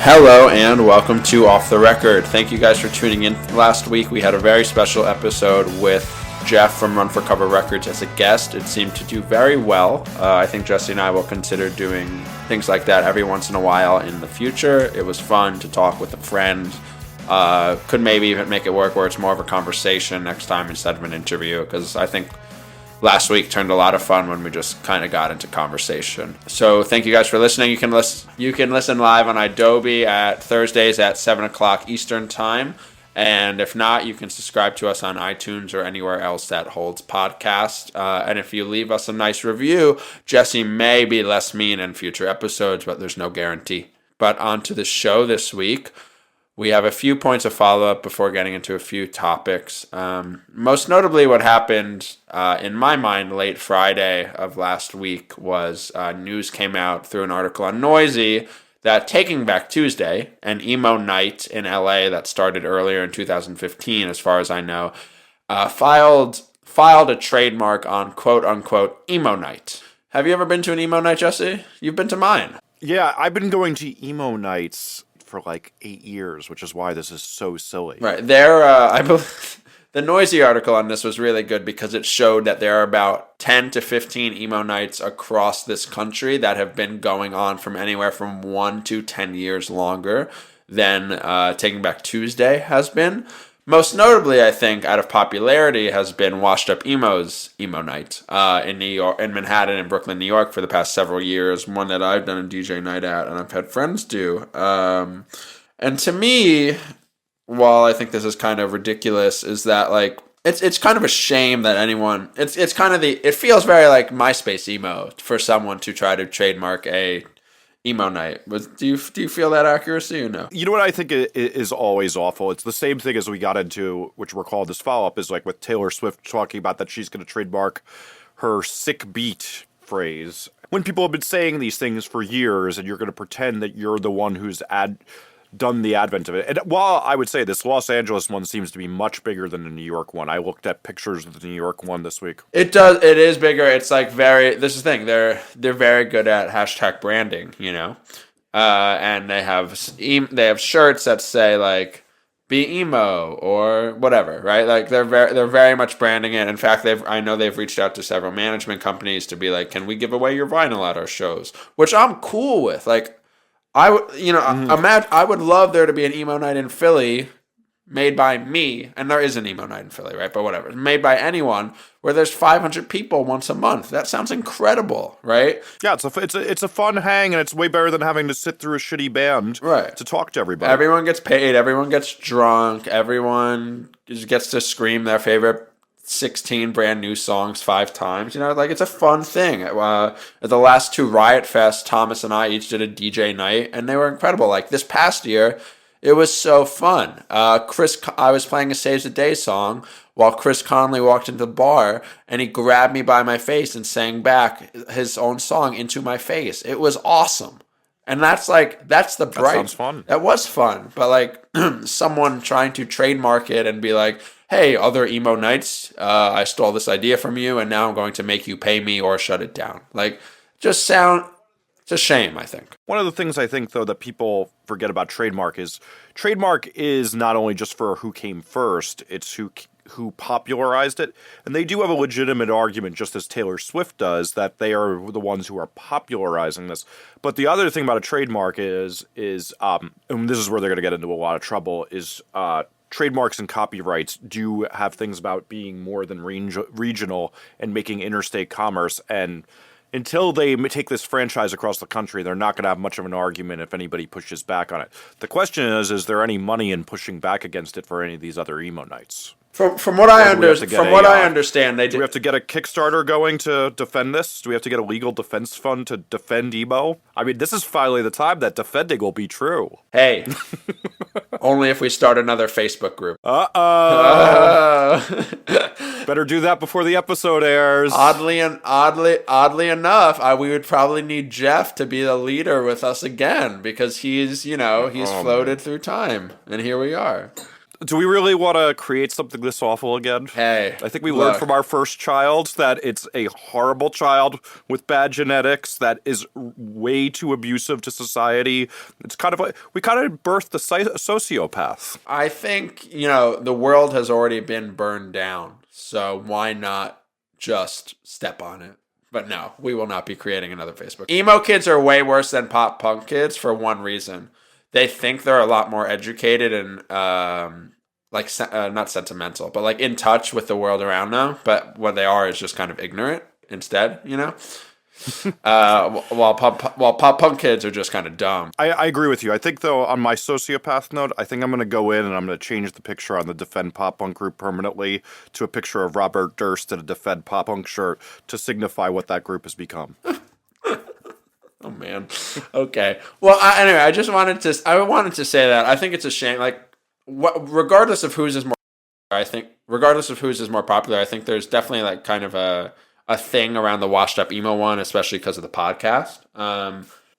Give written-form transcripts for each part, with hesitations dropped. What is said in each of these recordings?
Hello and welcome to Off the Record. Thank you guys for tuning in. Last week we had a very special episode with Jeff from Run for Cover Records as a guest. It seemed to do very well. I think Jesse and I will consider doing things like that every once in a while in the future. It was fun to talk with a friend. Could maybe even make it work where it's more of a conversation next time instead of an interview, because I think last week turned a lot of fun when we just kind of got into conversation. So thank you guys for listening. You can listen live on Adobe at Thursdays at 7 o'clock Eastern Time. And if not, you can subscribe to us on iTunes or anywhere else that holds podcasts. And if you leave us a nice review, Jesse may be less mean in future episodes, but there's no guarantee. But on to the show this week. We have a few points of follow-up before getting into a few topics. Most notably, what happened, in my mind, late Friday of last week was news came out through an article on Noisy that Taking Back Tuesday, an emo night in LA that started earlier in 2015, as far as I know, filed a trademark on quote-unquote emo night. Have you ever been to an emo night, Jesse? You've been to mine. Yeah, I've been going to emo nights for like 8 years, which is why this is so silly. Right. I believe the Noisy article on this was really good because it showed that there are about 10 to 15 emo nights across this country that have been going on from anywhere from 1 to 10 years longer than Taking Back Tuesday has been. Most notably, I think, out of popularity has been Washed Up Emo's emo night in New York, in Manhattan and Brooklyn, New York, for the past several years. One that I've done a DJ night at, and I've had friends do. And to me, while I think this is kind of ridiculous, is that like it's kind of a shame that anyone. It's kind of it feels very like MySpace emo for someone to try to trademark a emo night. Do you feel that accuracy or no? You know what I think is always awful? It's the same thing as we got into, which we're called this follow-up, is like with Taylor Swift talking about that she's going to trademark her sick beat phrase. When people have been saying these things for years and you're going to pretend that you're the one who's done the advent of it. And while I would say this Los Angeles one seems to be much bigger than the New York one. I looked at pictures of the New York one this week. It is bigger. It's like this is the thing. They're very good at hashtag branding, you know? And they have shirts that say like be emo or whatever, right? Like they're very much branding it. In fact, I know they've reached out to several management companies to be like, can we give away your vinyl at our shows? Which I'm cool with. Like, I would love there to be an emo night in Philly made by me, and there is an emo night in Philly, right? But whatever, made by anyone, where there's 500 people once a month. That sounds incredible, right? Yeah, it's a fun hang, and it's way better than having to sit through a shitty band to talk to everybody. Everyone gets paid, everyone gets drunk, everyone gets to scream their favorite 16 brand new songs 5 times, you know, like it's a fun thing. At the last 2 Riot Fest, Thomas and I each did a DJ night, and they were incredible. Like this past year, it was so fun. I was playing a Saves the Day song while Chris Conley walked into the bar, and he grabbed me by my face and sang back his own song into my face. It was awesome. And that's the bright. That sounds fun. That was fun. But like someone trying to trademark it and be like, hey, other emo nights, I stole this idea from you, and now I'm going to make you pay me or shut it down. Like, it's a shame, I think. One of the things I think, though, that people forget about trademark is not only just for who came first, it's who popularized it. And they do have a legitimate argument, just as Taylor Swift does, that they are the ones who are popularizing this. But the other thing about a trademark is and this is where they're going to get into a lot of trouble, is trademarks and copyrights do have things about being more than regional and making interstate commerce. And until they take this franchise across the country, they're not going to have much of an argument if anybody pushes back on it. The question is there any money in pushing back against it for any of these other emo nights? From what I understand, they do. Do we have to get a Kickstarter going to defend this? Do we have to get a legal defense fund to defend emo? I mean, this is finally the time that defending will be true. Hey, only if we start another Facebook group. Better do that before the episode airs. Oddly enough, we would probably need Jeff to be the leader with us again because he's floated through time, and here we are. Do we really want to create something this awful again? Hey, I think we learned from our first child that it's a horrible child with bad genetics that is way too abusive to society. It's kind of like we kind of birthed a sociopath. I think, the world has already been burned down, so why not just step on it? But no, we will not be creating another Facebook. Emo kids are way worse than pop punk kids for one reason. They think they're a lot more educated and not sentimental, but like in touch with the world around them. But what they are is just kind of ignorant instead, while pop punk kids are just kind of dumb. I agree with you. I think, though, on my sociopath note, I think I'm going to go in and I'm going to change the picture on the Defend Pop Punk group permanently to a picture of Robert Durst in a Defend Pop Punk shirt to signify what that group has become. Oh man. Okay. Well, anyway, I wanted to say that I think it's a shame. Like, regardless of whose is more popular, I think there's definitely like kind of a thing around the washed up emo one, especially because of the podcast.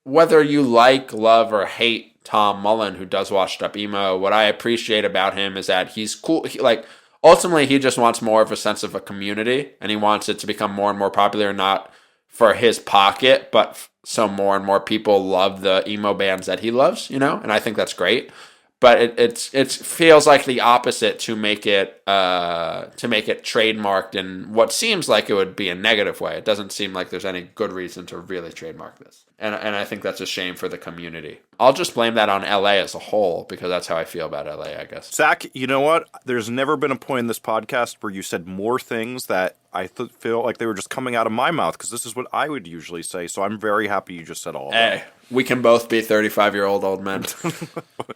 Whether you like, love, or hate Tom Mullen, who does washed up emo, what I appreciate about him is that he's cool. Ultimately, he just wants more of a sense of a community, and he wants it to become more and more popular, not for his pocket, but so more and more people love the emo bands that he loves, and I think that's great. But it feels like the opposite to make it trademarked in what seems like it would be a negative way. It doesn't seem like there's any good reason to really trademark this, and I think that's a shame for the community. I'll just blame that on LA as a whole because that's how I feel about LA, I guess. Zach, you know what? There's never been a point in this podcast where you said more things that I feel like they were just coming out of my mouth because this is what I would usually say. So I'm very happy you just said all of that. Hey, we can both be 35-year-old old men.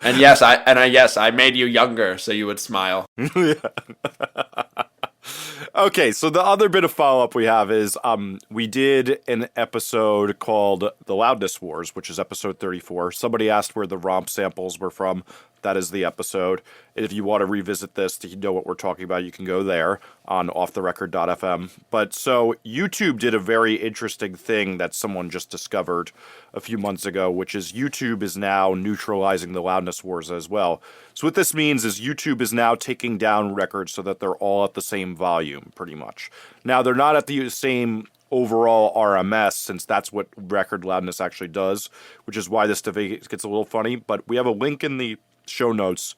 And yes, I made you younger so you would smile. Okay, so the other bit of follow-up we have is we did an episode called The Loudness Wars, which is episode 34. Somebody asked where the romp samples were from. That is the episode. If you want to revisit this to know what we're talking about, you can go there on offtherecord.fm. But so YouTube did a very interesting thing that someone just discovered a few months ago, which is YouTube is now neutralizing the loudness wars as well. So what this means is YouTube is now taking down records so that they're all at the same volume, pretty much. Now, they're not at the same overall RMS, since that's what record loudness actually does, which is why this debate gets a little funny. But we have a link in the show notes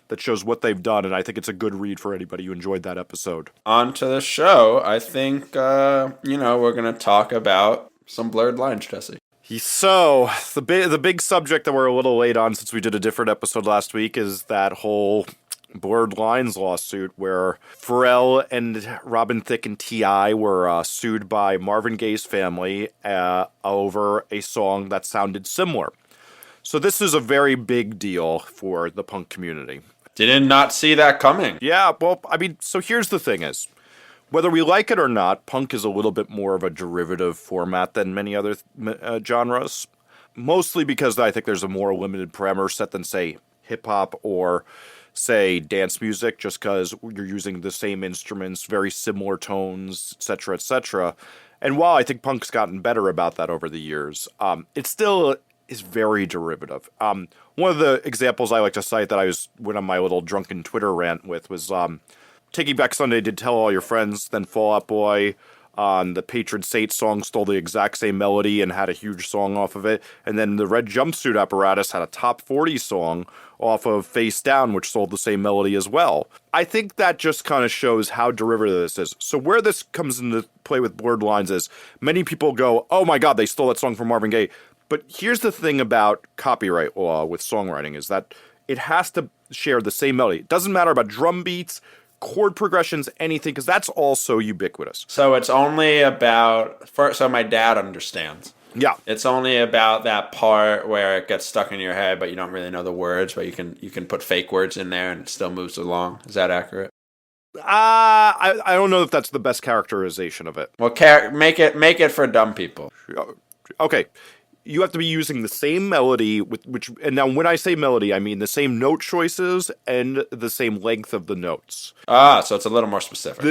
that shows what they've done, and I think it's a good read for anybody who enjoyed that episode. On to the show. I think, we're going to talk about some blurred lines, Jesse. So, the big subject that we're a little late on since we did a different episode last week is that whole Blurred Lines lawsuit where Pharrell and Robin Thicke and T.I. were sued by Marvin Gaye's family over a song that sounded similar. So this is a very big deal for the punk community. Did not see that coming. Yeah, well, I mean, so here's the thing is, whether we like it or not, punk is a little bit more of a derivative format than many other genres. Mostly because I think there's a more limited parameter set than, say, hip-hop or, say, dance music, just because you're using the same instruments, very similar tones, etc., etc. And while I think punk's gotten better about that over the years, it still is very derivative. One of the examples I like to cite that I went on my little drunken Twitter rant with was Taking Back Sunday did Tell All Your Friends, then Fall Out Boy on the Patron Saint song stole the exact same melody and had a huge song off of it. And then the Red Jumpsuit Apparatus had a top 40 song off of Face Down, which sold the same melody as well. I think that just kind of shows how derivative this is. So where this comes into play with Blurred Lines is many people go, oh my God, they stole that song from Marvin Gaye. But here's the thing about copyright law with songwriting is that it has to share the same melody. It doesn't matter about drum beats, chord progressions, anything, because that's all so ubiquitous. So it's only about, so my dad understands. Yeah. It's only about that part where it gets stuck in your head, but you don't really know the words, but you can put fake words in there and it still moves along. Is that accurate? I don't know if that's the best characterization of it. Well, make it for dumb people. Okay. You have to be using the same melody, and now when I say melody, I mean the same note choices and the same length of the notes. Ah, so it's a little more specific.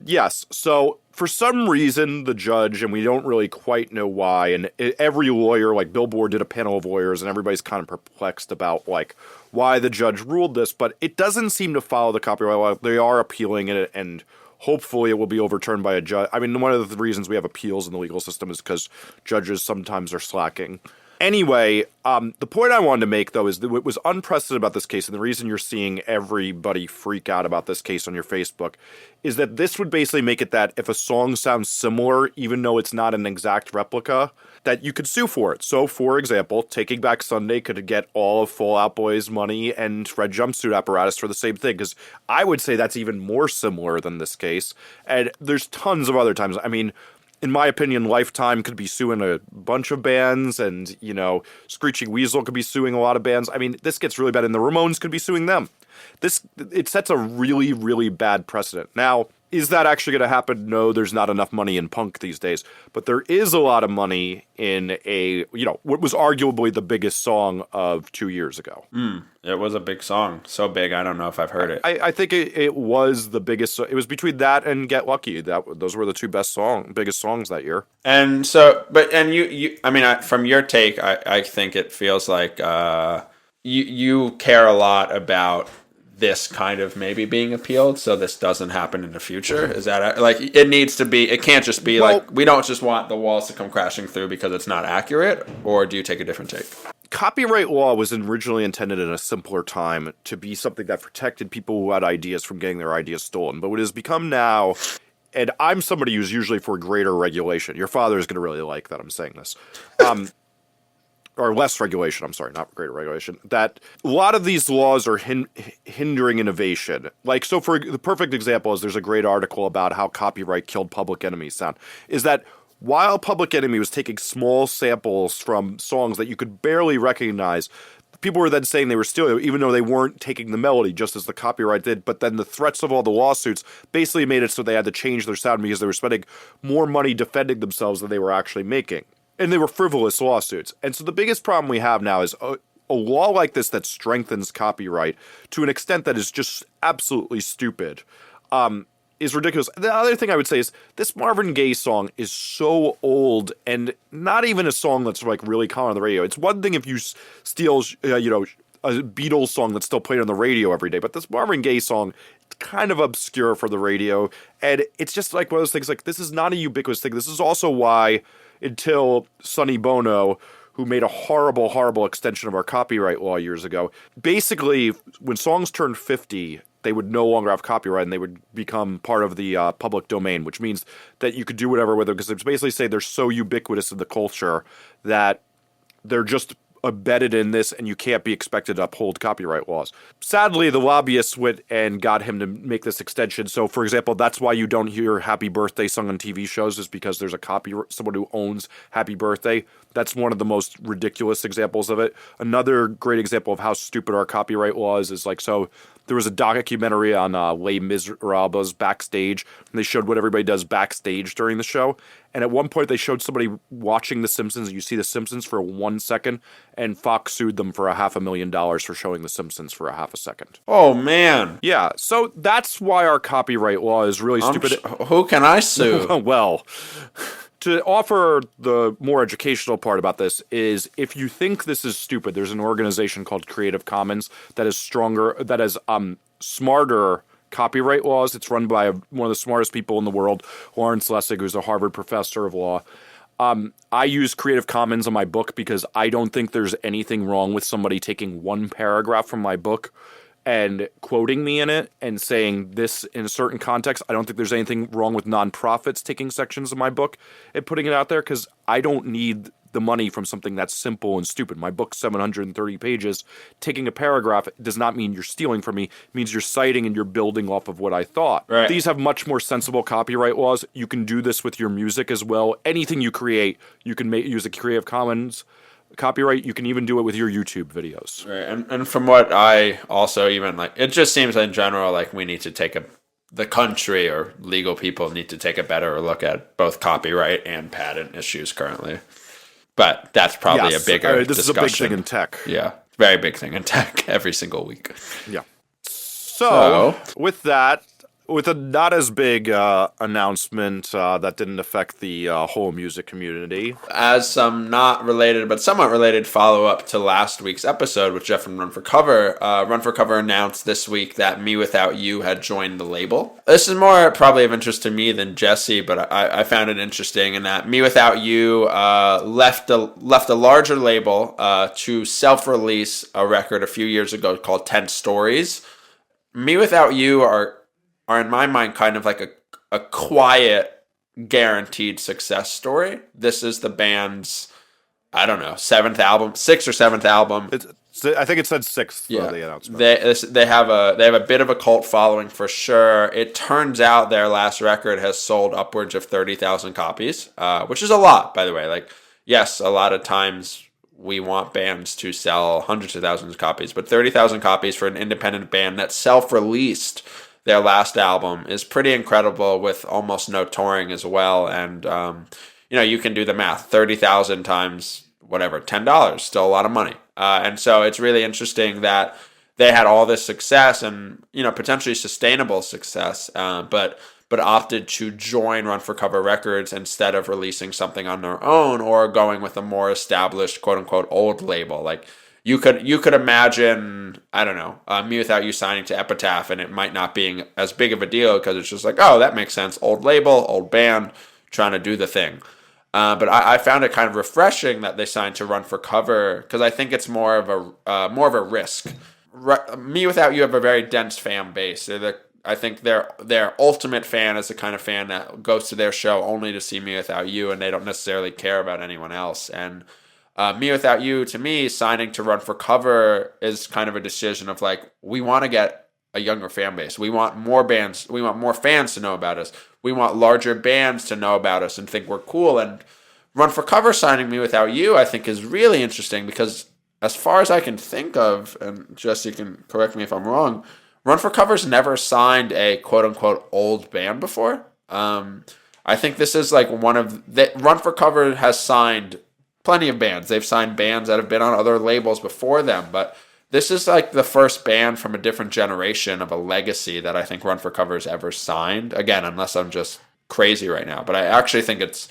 Yes. So for some reason, the judge, and we don't really quite know why, and every lawyer, like Billboard did a panel of lawyers, and everybody's kind of perplexed about like why the judge ruled this, but it doesn't seem to follow the copyright law. They are appealing it, and hopefully it will be overturned by a judge. I mean, one of the reasons we have appeals in the legal system is because judges sometimes are slacking. Anyway, the point I wanted to make, though, is that what was unprecedented about this case, and the reason you're seeing everybody freak out about this case on your Facebook, is that this would basically make it that if a song sounds similar, even though it's not an exact replica, that you could sue for it. So, for example, Taking Back Sunday could get all of Fall Out Boy's money and Red Jumpsuit Apparatus for the same thing, because I would say that's even more similar than this case. And there's tons of other times. I mean, in my opinion, Lifetime could be suing a bunch of bands, and, you know, Screeching Weasel could be suing a lot of bands. I mean, this gets really bad, and the Ramones could be suing them. It sets a really, really bad precedent. Now, is that actually going to happen? No, there's not enough money in punk these days, but there is a lot of money in what was arguably the biggest song of 2 years ago. It was a big song. So big, I don't know if I've heard it. I think it was the biggest. It was between that and Get Lucky. Those were the two biggest songs that year. And so, I mean, from your take, I think it feels like you care a lot about this kind of maybe being appealed, so this doesn't happen in the future. Is that like it needs to be? It can't just be like we don't just want the walls to come crashing through because it's not accurate. Or do you take a different take? Copyright law was originally intended in a simpler time to be something that protected people who had ideas from getting their ideas stolen. But what it has become now, and I'm somebody who's usually for greater regulation. Your father is going to really like that I'm saying this. Or less regulation, I'm sorry, not greater regulation, that a lot of these laws are hindering innovation. Like, so for the perfect example is there's a great article about how copyright killed Public Enemy's sound, is that while Public Enemy was taking small samples from songs that you could barely recognize, people were then saying they were stealing, even though they weren't taking the melody, just as the copyright did. But then the threats of all the lawsuits basically made it so they had to change their sound because they were spending more money defending themselves than they were actually making. And they were frivolous lawsuits. And so the biggest problem we have now is a law like this that strengthens copyright to an extent that is just absolutely stupid is ridiculous. The other thing I would say is this Marvin Gaye song is so old and not even a song that's like really common on the radio. It's one thing if you steal, a Beatles song that's still played on the radio every day, but this Marvin Gaye song, it's kind of obscure for the radio. And it's just like one of those things, like this is not a ubiquitous thing. This is also why until Sonny Bono, who made a horrible, horrible extension of our copyright law years ago. Basically, when songs turned 50, they would no longer have copyright and they would become part of the public domain, which means that you could do whatever with them because it's basically say they're so ubiquitous in the culture that they're just embedded in this and you can't be expected to uphold copyright laws. Sadly, the lobbyists went and got him to make this extension. So, for example, that's why you don't hear Happy Birthday sung on TV shows is because there's someone who owns Happy Birthday. That's one of the most ridiculous examples of it. Another great example of how stupid our copyright laws is like, so there was a documentary on Les Miserables backstage, and they showed what everybody does backstage during the show. And at one point, they showed somebody watching The Simpsons, and you see The Simpsons for 1 second, and Fox sued them for $500,000 for showing The Simpsons for a half a second. Oh, man. Yeah, so that's why our copyright law is really stupid. Who can I sue? Well, to offer the more educational part about this is if you think this is stupid, there's an organization called Creative Commons that is smarter copyright laws. It's run by one of the smartest people in the world, Lawrence Lessig, who's a Harvard professor of law. I use Creative Commons on my book because I don't think there's anything wrong with somebody taking one paragraph from my book and quoting me in it and saying this in a certain context. I don't think there's anything wrong with nonprofits taking sections of my book and putting it out there because I don't need the money from something that's simple and stupid. My book's 730 pages. Taking a paragraph does not mean you're stealing from me. It means you're citing and you're building off of what I thought. Right. These have much more sensible copyright laws. You can do this with your music as well. Anything you create, you can use a Creative Commons copyright. You can even do it with your YouTube videos. Right. And from what I also even like, it just seems in general like we need to the country or legal people need to take a better look at both copyright and patent issues currently. But that's probably a bigger discussion. This is a big thing in tech. Yeah, very big thing in tech every single week. Yeah. So with that, with a not as big announcement that didn't affect the whole music community. As some not related but somewhat related follow-up to last week's episode with Jeff from Run for Cover, Run for Cover announced this week that Me Without You had joined the label. This is more probably of interest to me than Jesse, but I found it interesting in that Me Without You left a larger label to self-release a record a few years ago called 10 Stories. Me Without You are in my mind kind of like a quiet, guaranteed success story. This is the band's, I don't know, sixth or seventh album. I think it said sixth. Yeah, the announcement. They have a bit of a cult following for sure. It turns out their last record has sold upwards of 30,000 copies, which is a lot, by the way. Like, yes, a lot of times we want bands to sell hundreds of thousands of copies, but 30,000 copies for an independent band that self-released their last album is pretty incredible, with almost no touring as well. And you can do the math. 30,000 times whatever, $10, still a lot of money. And so it's really interesting that they had all this success and potentially sustainable success, but opted to join Run for Cover Records instead of releasing something on their own or going with a more established quote unquote old label. Like, You could imagine, I don't know, Me Without You signing to Epitaph, and it might not being as big of a deal because it's just like, oh, that makes sense. Old label, old band, trying to do the thing. But I found it kind of refreshing that they signed to Run for Cover because I think it's more of a risk. Me Without You have a very dense fan base. I think their ultimate fan is the kind of fan that goes to their show only to see Me Without You, and they don't necessarily care about anyone else. And Me Without You, to me, signing to Run for Cover is kind of a decision of like, we want to get a younger fan base. We want more bands. We want more fans to know about us. We want larger bands to know about us and think we're cool. And Run for Cover signing Me Without You, I think, is really interesting because as far as I can think of, and Jesse can correct me if I'm wrong, Run for Cover's never signed a quote-unquote old band before. I think this is like Run for Cover has signed plenty of bands. They've signed bands that have been on other labels before them, but this is like the first band from a different generation of a legacy that I think Run for Cover has ever signed. Again, unless I'm just crazy right now, but I actually think it's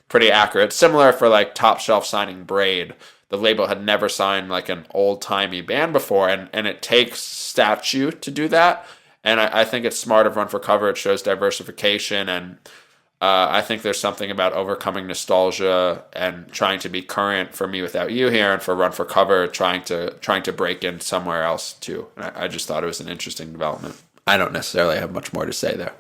pretty accurate. Similar for like Top Shelf signing Braid. The label had never signed like an old-timey band before, and it takes statue to do that. And I think it's smart of Run for Cover. It shows diversification, and I think there's something about overcoming nostalgia and trying to be current for Me Without You here, and for Run for Cover trying to break in somewhere else too. And I just thought it was an interesting development. I don't necessarily have much more to say there.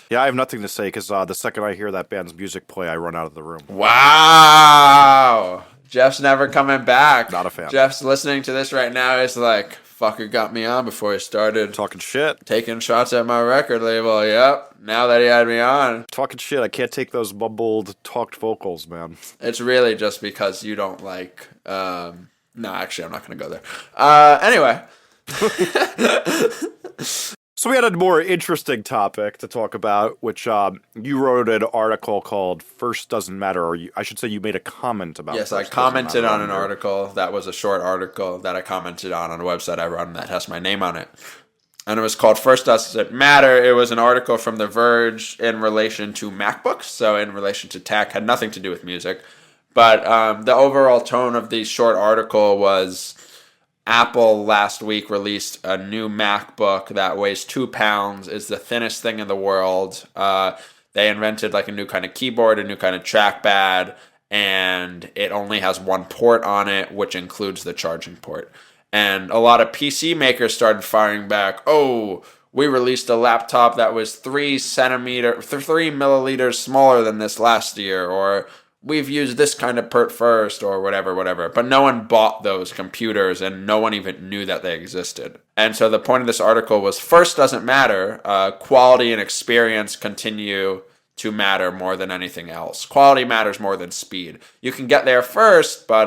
Yeah, I have nothing to say because the second I hear that band's music play, I run out of the room. Wow. Jeff's never coming back. Not a fan. Jeff's listening to this right now. He's like, fucker got me on before he started talking shit. Taking shots at my record label. Yep. Now that he had me on. Talking shit. I can't take those mumbled, talked vocals, man. It's really just because you don't like... no, actually, I'm not going to go there. Anyway. So we had a more interesting topic to talk about, which you wrote an article called First Doesn't Matter, or I should say you made a comment about. Yes, I commented on an article that was a short article that I commented on a website I run that has my name on it. And it was called First Doesn't Matter. It was an article from The Verge in relation to MacBooks, so in relation to tech, had nothing to do with music. But the overall tone of the short article was... Apple last week released a new MacBook that weighs 2 pounds, is the thinnest thing in the world. They invented like a new kind of keyboard, a new kind of trackpad, and it only has one port on it, which includes the charging port. And a lot of PC makers started firing back, oh, we released a laptop that was 3 milliliters smaller than this last year, or... we've used this kind of port first, or whatever. But no one bought those computers, and no one even knew that they existed. And so the point of this article was, first doesn't matter. Quality and experience continue to matter more than anything else. Quality matters more than speed. You can get there first, but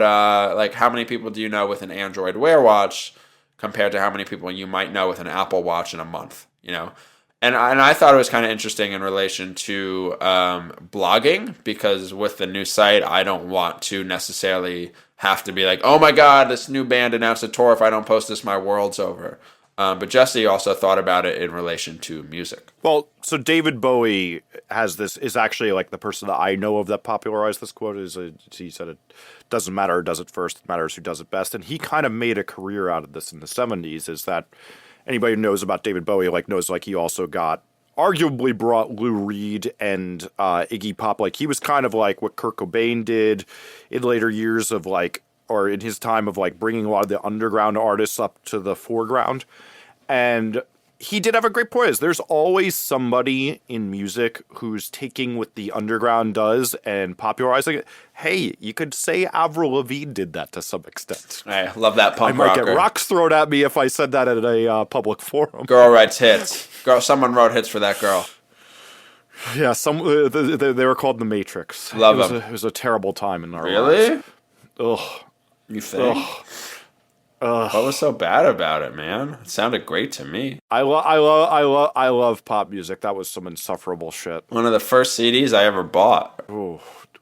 like how many people do you know with an Android Wear watch compared to how many people you might know with an Apple Watch in a month, you know? And I thought it was kind of interesting in relation to blogging, because with the new site, I don't want to necessarily have to be like, oh my God, this new band announced a tour. If I don't post this, my world's over. But Jesse also thought about it in relation to music. Well, so David Bowie is actually like the person that I know of that popularized this quote. He said it doesn't matter who does it first, it matters who does it best. And he kind of made a career out of this in the 70s, is that anybody who knows about David Bowie knows he also arguably brought Lou Reed and Iggy Pop. He was kind of like what Kurt Cobain did in later years of or in his time of bringing a lot of the underground artists up to the foreground. And he did have a great point. There's always somebody in music who's taking what the underground does and popularizing it. Hey, you could say Avril Lavigne did that to some extent. I love that punk rocker. I might get rocks thrown at me if I said that at a public forum. Girl writes hits. Someone wrote hits for that girl. Yeah, they were called The Matrix. Love them. It was a terrible time in our lives. Really? Ugh. You think? What was so bad about it, man? It sounded great to me. I love pop music. That was some insufferable shit. One of the first CDs I ever bought. Ooh.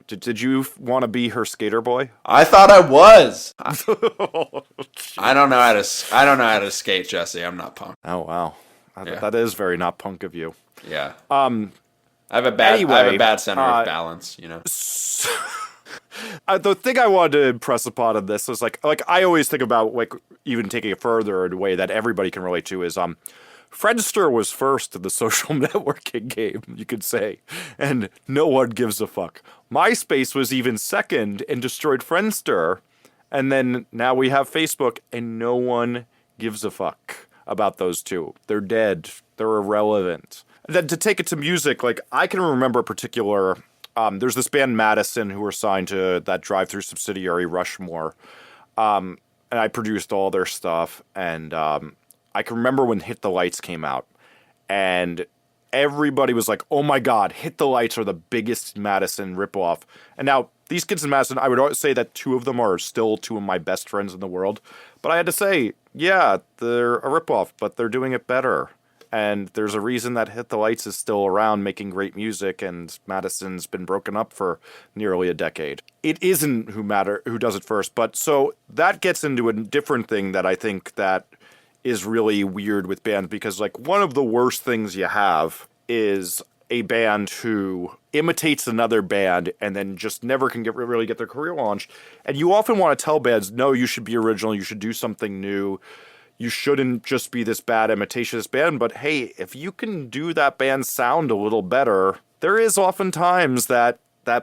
Did you want to be her skater boy? I thought I was. I don't know how to skate, Jesse. I'm not punk. Oh wow, that is very not punk of you. Yeah. I have a bad center of balance. The thing I wanted to impress upon in this was I always think about even taking it further in a way that everybody can relate to is Friendster was first in the social networking game, you could say, and no one gives a fuck. MySpace was even second and destroyed Friendster, and then now we have Facebook, and no one gives a fuck about those two. They're dead. They're irrelevant. Then to take it to music, I can remember a particular... there's this band Madison who were signed to that drive-through subsidiary Rushmore, and I produced all their stuff, and I can remember when Hit the Lights came out, and everybody was like, oh my god, Hit the Lights are the biggest Madison ripoff. And now, these kids in Madison, I would always say that two of them are still two of my best friends in the world, but I had to say, yeah, they're a ripoff, but they're doing it better. And there's a reason that Hit the Lights is still around making great music, and Madison's been broken up for nearly a decade. It isn't who does it first, but so that gets into a different thing that I think that is really weird with bands, because one of the worst things you have is a band who imitates another band and then just never can really get their career launched. And you often want to tell bands, no, you should be original, you should do something new. You shouldn't just be this bad imitation of this band, but hey, if you can do that band sound a little better, there is oftentimes that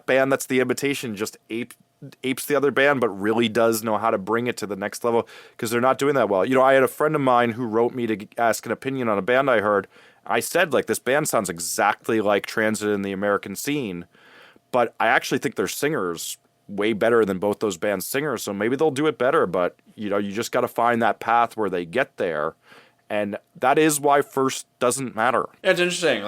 band that's the imitation just apes the other band, but really does know how to bring it to the next level, because they're not doing that well. I had a friend of mine who wrote me to ask an opinion on a band I heard. I said, this band sounds exactly like Transit in the American Scene, but I actually think their singers way better than both those bands' singers, so maybe they'll do it better, but you just got to find that path where they get there, and that is why first doesn't matter. Yeah, it's interesting.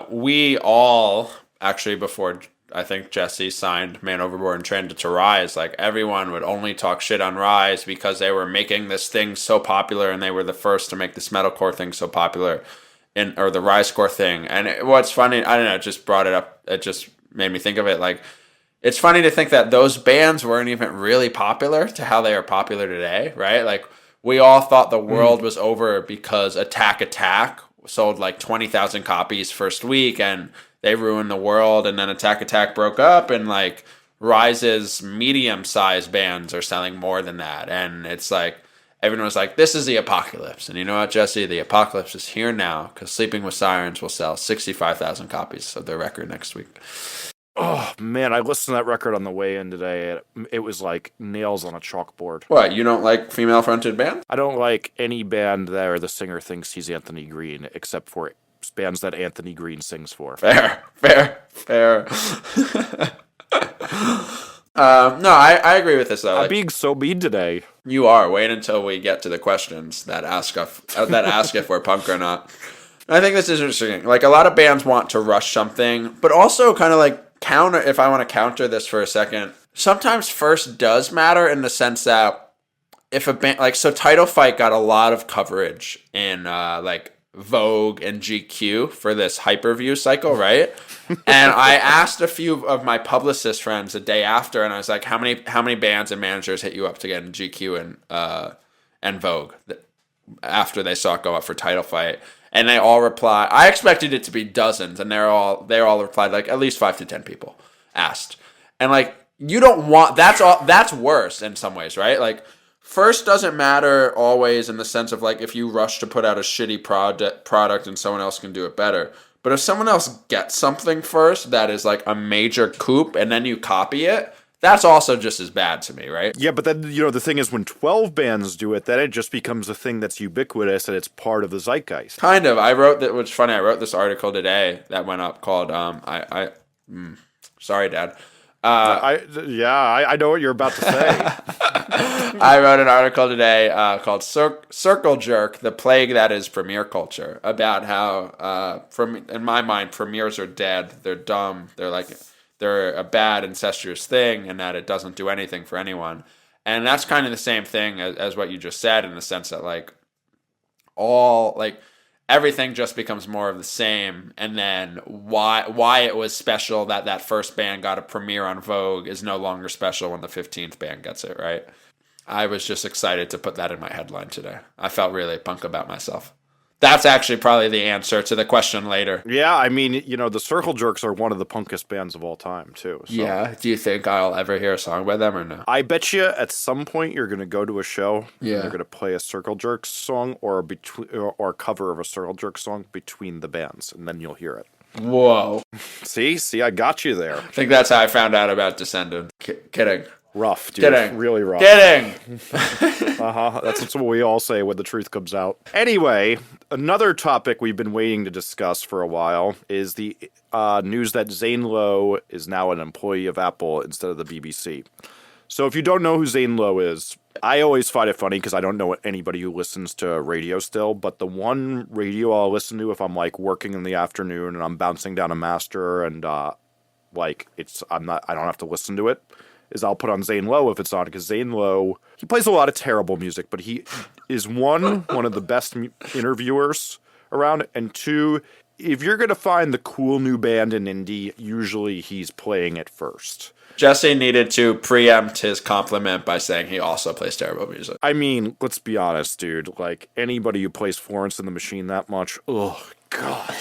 We all, actually, before I think Jesse signed Man Overboard and Transit to Rise, everyone would only talk shit on Rise because they were making this thing so popular, and they were the first to make this metalcore thing so popular, or the Risecore thing. And what's funny, I don't know, it just brought it up, it just made me think of it, it's funny to think that those bands weren't even really popular to how they are popular today, right? We all thought the world was over because Attack Attack sold 20,000 copies first week, and they ruined the world, and then Attack Attack broke up, and Rise's medium-sized bands are selling more than that, and it's everyone was this is the apocalypse. And you know what, Jesse? The apocalypse is here now, because Sleeping with Sirens will sell 65,000 copies of their record next week. Oh, man, I listened to that record on the way in today. It was like nails on a chalkboard. What, you don't like female-fronted bands? I don't like any band where the singer thinks he's Anthony Green, except for bands that Anthony Green sings for. Fair. No, I agree with this, though. I'm being so mean today. You are. Wait until we get to the questions that ask if we're punk or not. I think this is interesting. A lot of bands want to rush something, but also kind of counter, if I want to counter this for a second, sometimes first does matter in the sense that if a band, so Title Fight got a lot of coverage in Vogue and GQ for this hyperview cycle, right? And I asked a few of my publicist friends the day after, and I was like, how many bands and managers hit you up to get in GQ and Vogue? after they saw it go up for title fight. And they all reply. I expected it to be dozens, and they all replied like at least 5 to 10 people asked. And like you don't want that's worse in some ways, right? Like first doesn't matter always in the sense of like if you rush to put out a shitty product and someone else can do it better. But if someone else gets something first that is like a major coup and then you copy it, that's also just as bad to me, right? Yeah, but then, the thing is when 12 bands do it, then it just becomes a thing that's ubiquitous and it's part of the zeitgeist. Kind of. I wrote that, which is funny, I wrote this article today that went up called, sorry, Dad. I know what you're about to say. I wrote an article today called Circle Jerk, the Plague That Is Premiere Culture, about how, in my mind, premieres are dead, they're dumb, they're a bad incestuous thing and that it doesn't do anything for anyone. And that's kind of the same thing as what you just said in the sense that everything just becomes more of the same. And then why it was special that first band got a premiere on Vogue is no longer special when the 15th band gets it, right? I was just excited to put that in my headline today. I felt really punk about myself. That's actually probably the answer to the question later. Yeah, I mean, the Circle Jerks are one of the punkest bands of all time, too. So. Yeah. Do you think I'll ever hear a song by them or no? I bet you at some point you're going to go to a show. Yeah. And they're going to play a Circle Jerks song or a cover of a Circle Jerks song between the bands, and then you'll hear it. Whoa. See, I got you there. I think that's how I found out about Descendant. Kidding. Rough, dude. Kidding. Really rough. Kidding. That's what we all say when the truth comes out. Anyway, another topic we've been waiting to discuss for a while is the news that Zane Lowe is now an employee of Apple instead of the BBC. So if you don't know who Zane Lowe is, I always find it funny because I don't know anybody who listens to radio still, but the one radio I'll listen to if I'm like working in the afternoon and I'm bouncing down a master and I don't have to listen to it, is I'll put on Zane Lowe if it's on, because Zane Lowe, he plays a lot of terrible music, but he is one of the best interviewers around, and two, if you're going to find the cool new band in indie, usually he's playing it first. Jesse needed to preempt his compliment by saying he also plays terrible music. I mean, let's be honest, dude. Like, anybody who plays Florence and the Machine that much, oh, God.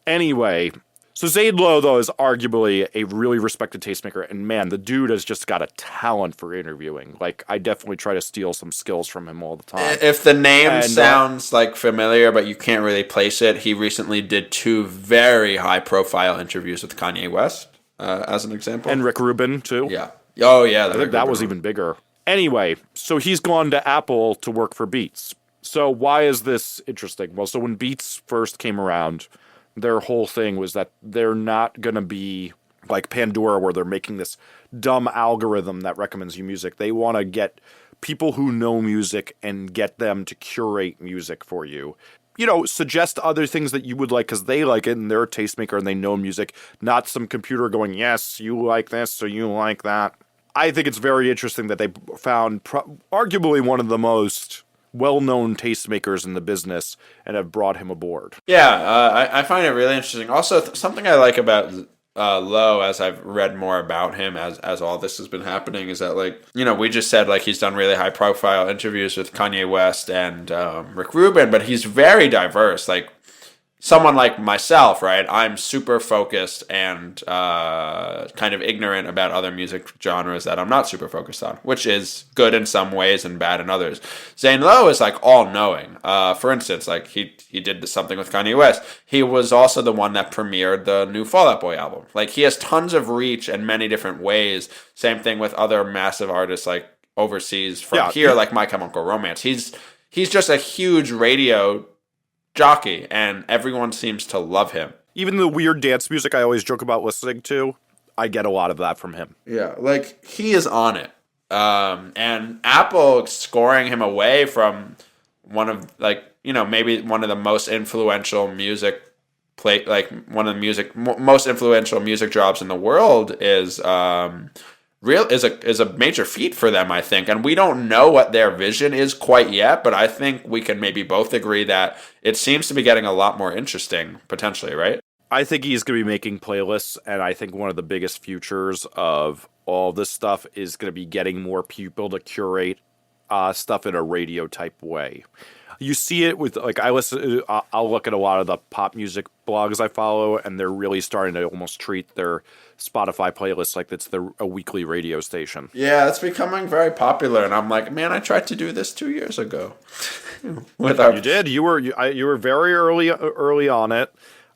Anyway, so Zane Lowe, though, is arguably a really respected tastemaker, and man, the dude has just got a talent for interviewing. Like, I definitely try to steal some skills from him all the time. If the name sounds familiar, but you can't really place it, he recently did 2 very high-profile interviews with Kanye West, as an example. And Rick Rubin, too. Yeah. Oh, yeah. I think that was even bigger. Anyway, so he's gone to Apple to work for Beats. So why is this interesting? Well, so when Beats first came around, their whole thing was that they're not going to be like Pandora where they're making this dumb algorithm that recommends you music. They want to get people who know music and get them to curate music for you. Suggest other things that you would like because they like it and they're a tastemaker and they know music, not some computer going, yes, you like this, so you like that. I think it's very interesting that they found arguably one of the most well-known tastemakers in the business and have brought him aboard. Yeah, I find it really interesting. Also, something I like about Lowe, as I've read more about him as all this has been happening, is that we just said he's done really high-profile interviews with Kanye West and Rick Rubin, but he's very diverse. Someone like myself, right? I'm super focused and kind of ignorant about other music genres that I'm not super focused on, which is good in some ways and bad in others. Zane Lowe is all-knowing. For instance, he did something with Kanye West. He was also the one that premiered the new Fall Out Boy album. He has tons of reach in many different ways. Same thing with other massive artists overseas from here, like My Chemical Romance. He's just a huge radio jockey, and everyone seems to love him. Even the weird dance music I always joke about listening to, I get a lot of that from him. Yeah, he is on it. And Apple scoring him away from one of maybe one of the most influential music most influential music jobs in the world is is a major feat for them, I think. And we don't know what their vision is quite yet, but I think we can maybe both agree that it seems to be getting a lot more interesting, potentially, right? I think he's going to be making playlists, and I think one of the biggest futures of all this stuff is going to be getting more people to curate stuff in a radio-type way. You see it with like I'll look at a lot of the pop music blogs I follow, and they're really starting to almost treat their Spotify playlist like it's a weekly radio station. Yeah, it's becoming very popular, and I'm like, man, I tried to do this 2 years ago. With our You did. You were very early on it.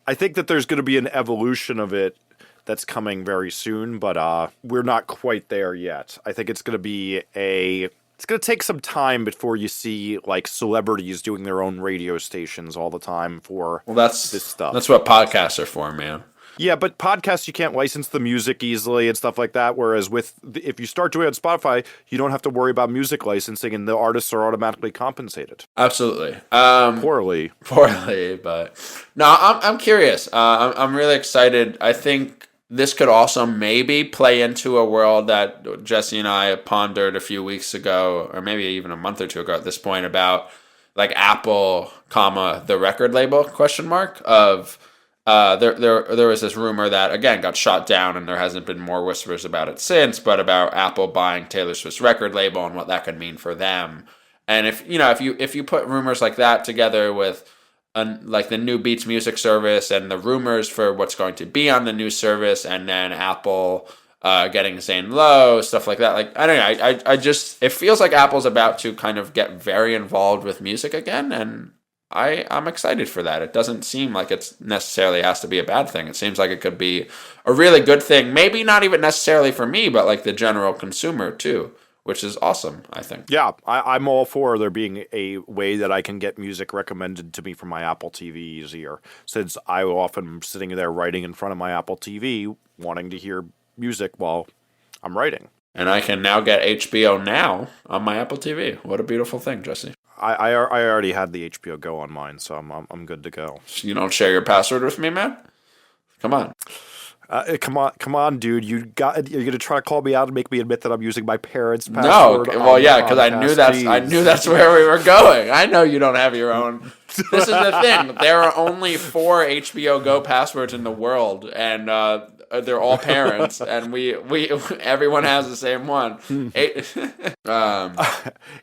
I think that there's going to be an evolution of it that's coming very soon, but we're not quite there yet. I think it's going to be it's going to take some time before you see like celebrities doing their own radio stations all the time for this stuff. That's what podcasts are for, man. Yeah, but podcasts, you can't license the music easily and stuff like that. Whereas if you start doing it on Spotify, you don't have to worry about music licensing, and the artists are automatically compensated. Absolutely. Poorly, but no, I'm curious. I'm really excited. I think this could also maybe play into a world that Jesse and I pondered a few weeks ago, or maybe even a month or two ago at this point, about like Apple, the record label ? Of there was this rumor that again got shot down, and there hasn't been more whispers about it since, but about Apple buying Taylor Swift's record label and what that could mean for them. And if you put rumors like that together with like the new Beats music service and the rumors for what's going to be on the new service, and then Apple getting Zane Lowe, stuff like that. Like, I don't know. I just, it feels like Apple's about to kind of get very involved with music again, and I'm excited for that. It doesn't seem like it's necessarily has to be a bad thing. It seems like it could be a really good thing. Maybe not even necessarily for me, but like the general consumer too, which is awesome, I think. Yeah, I'm all for there being a way that I can get music recommended to me from my Apple TV easier, since I often am sitting there writing in front of my Apple TV wanting to hear music while I'm writing. And I can now get HBO Now on my Apple TV. What a beautiful thing, Jesse. I already had the HBO Go on mine, so I'm good to go. You don't share your password with me, man? Come on. Come on, dude! You're gonna try to call me out and make me admit that I'm using my parents' password. No, well, yeah, because I knew that's where we were going. I know you don't have your own. This is the thing. There are only 4 HBO Go passwords in the world, and they're all parents, and we everyone has the same one.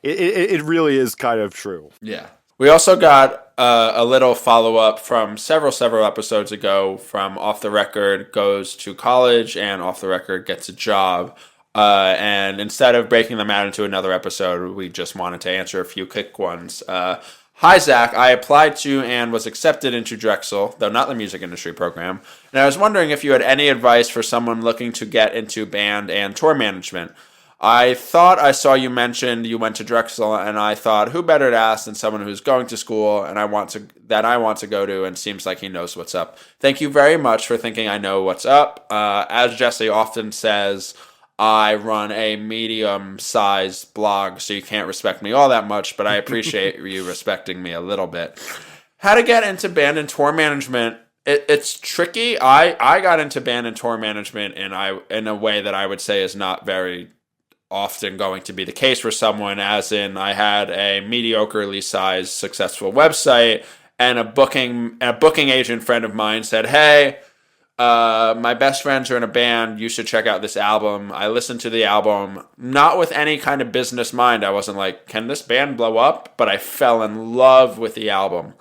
It really is kind of true. Yeah. We also got a little follow-up from several episodes ago from Off the Record Goes to College and Off the Record Gets a Job. And instead of breaking them out into another episode, we just wanted to answer a few quick ones. Hi, Zach. I applied to and was accepted into Drexel, though not the music industry program. And I was wondering if you had any advice for someone looking to get into band and tour management. I thought I saw you mentioned you went to Drexel, and I thought, who better to ask than someone who's going to school and I want to go to, and seems like he knows what's up. Thank you very much for thinking I know what's up. As Jesse often says, I run a medium-sized blog, so you can't respect me all that much, but I appreciate you respecting me a little bit. How to get into band and tour management? It's tricky. I got into band and tour management in a way that I would say is not very often going to be the case for someone, as in I had a mediocrely sized successful website, and a booking agent friend of mine said, hey, my best friends are in a band, you should check out this album. I listened to the album, not with any kind of business mind. I wasn't like, can this band blow up? But I fell in love with the album.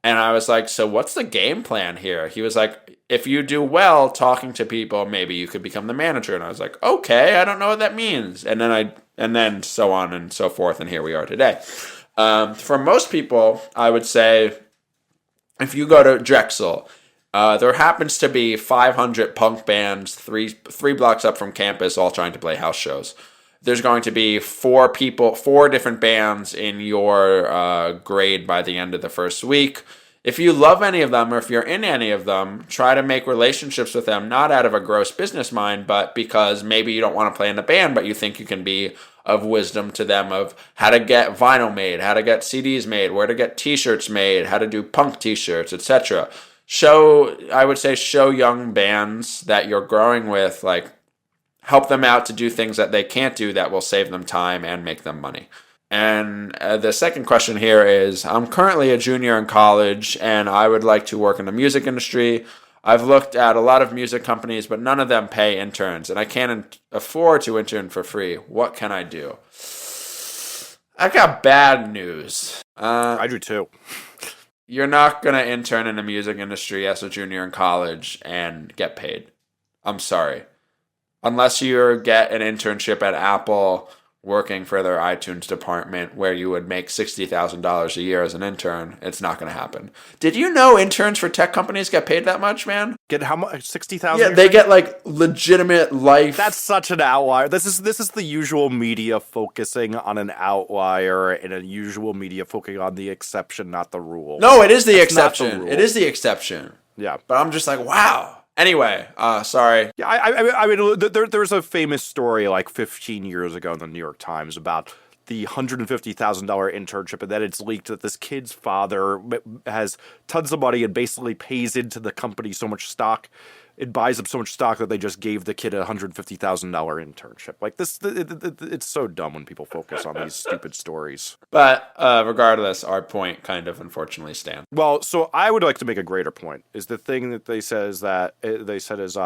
And I was like, so what's the game plan here? He was like, if you do well talking to people, maybe you could become the manager. And I was like, okay, I don't know what that means. And then so on and so forth. And here we are today. For most people, I would say, if you go to Drexel, there happens to be 500 punk bands, three blocks up from campus, all trying to play house shows. There's going to be 4 different bands in your grade by the end of the first week. If you love any of them, or if you're in any of them, try to make relationships with them, not out of a gross business mind, but because maybe you don't want to play in a band, but you think you can be of wisdom to them of how to get vinyl made, how to get CDs made, where to get t-shirts made, how to do punk t-shirts, etc. Show young bands that you're growing with, like, help them out to do things that they can't do that will save them time and make them money. And the second question here is, I'm currently a junior in college and I would like to work in the music industry. I've looked at a lot of music companies, but none of them pay interns, and I can't afford to intern for free. What can I do? I got bad news. I do too. You're not going to intern in the music industry as a junior in college and get paid. I'm sorry. Unless you get an internship at Apple working for their iTunes department where you would make $60,000 a year as an intern, it's not going to happen. Did you know interns for tech companies get paid that much, man? Get how much? 60,000? Yeah, they get like legitimate life. That's such an outlier. This is the usual media focusing on an outlier and a usual media focusing on the exception, not the rule. No, it is the That's not the exception. rule. It is the exception. Yeah. But I'm just like, wow. Anyway, sorry. Yeah, I mean, there's a famous story like 15 years ago in the New York Times about the $150,000 internship, and then it's leaked that this kid's father has tons of money and basically pays into the company so much stock, it buys up so much stock that they just gave the kid a $150,000 internship. Like this, it's so dumb when people focus on these stupid stories. But regardless, our point kind of unfortunately stands. Well, so I would like to make a greater point. Is the thing that they said is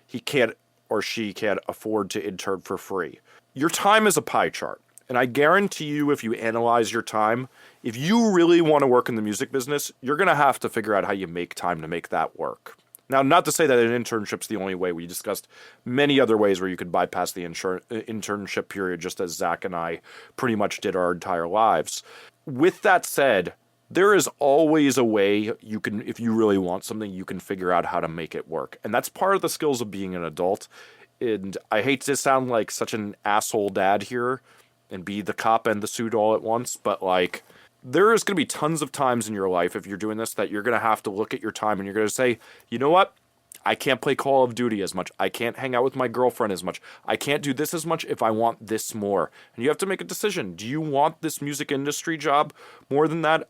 he can't or she can't afford to intern for free. Your time is a pie chart. And I guarantee you, if you analyze your time, if you really want to work in the music business, you're going to have to figure out how you make time to make that work. Now, not to say that an internship's the only way. We discussed many other ways where you could bypass the internship period, just as Zach and I pretty much did our entire lives. With that said, there is always a way you can, if you really want something, you can figure out how to make it work. And that's part of the skills of being an adult. And I hate to sound like such an asshole dad here and be the cop and the suit all at once, but like, there is going to be tons of times in your life, if you're doing this, that you're going to have to look at your time and you're going to say, you know what? I can't play Call of Duty as much. I can't hang out with my girlfriend as much. I can't do this as much if I want this more. And you have to make a decision. Do you want this music industry job more than that?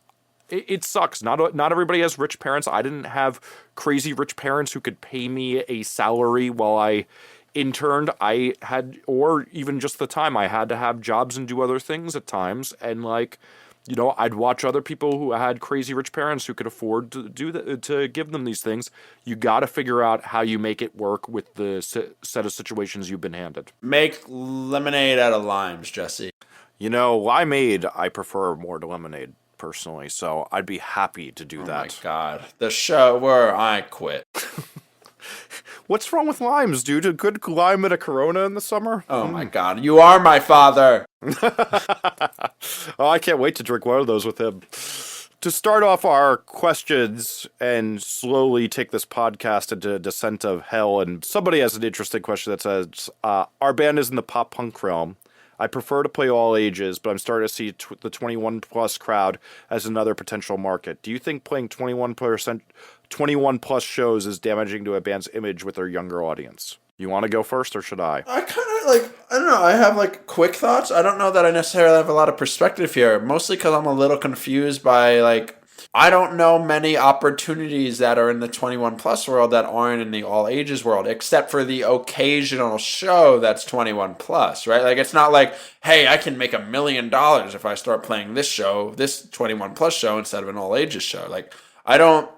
It sucks. Not everybody has rich parents. I didn't have crazy rich parents who could pay me a salary while I interned. I had, or even just the time, I had to have jobs and do other things at times. And like, you know, I'd watch other people who had crazy rich parents who could afford to do that, to give them these things. You got to figure out how you make it work with the set of situations you've been handed. Make lemonade out of limes, Jesse. You know, limeade, I prefer more to lemonade personally, so I'd be happy to do that. Oh my God. The show where I quit. What's wrong with limes, dude? A good lime and a Corona in the summer? Oh my God. You are my father. Oh, I can't wait to drink one of those with him. To start off our questions and slowly take this podcast into a descent of hell, and somebody has an interesting question that says, our band is in the pop punk realm. I prefer to play all ages, but I'm starting to see the 21 plus crowd as another potential market. Do you think playing 21 plus shows is damaging to a band's image with their younger audience? You want to go first, or should I? I kind of I don't know. I have like quick thoughts. I don't know that I necessarily have a lot of perspective here, mostly because I'm a little confused by like, I don't know many opportunities that are in the 21 plus world that aren't in the all ages world, except for the occasional show that's 21 plus, right? Like, it's not like, hey, I can make $1 million if I start playing this show, this 21 plus show, instead of an all ages show. Like,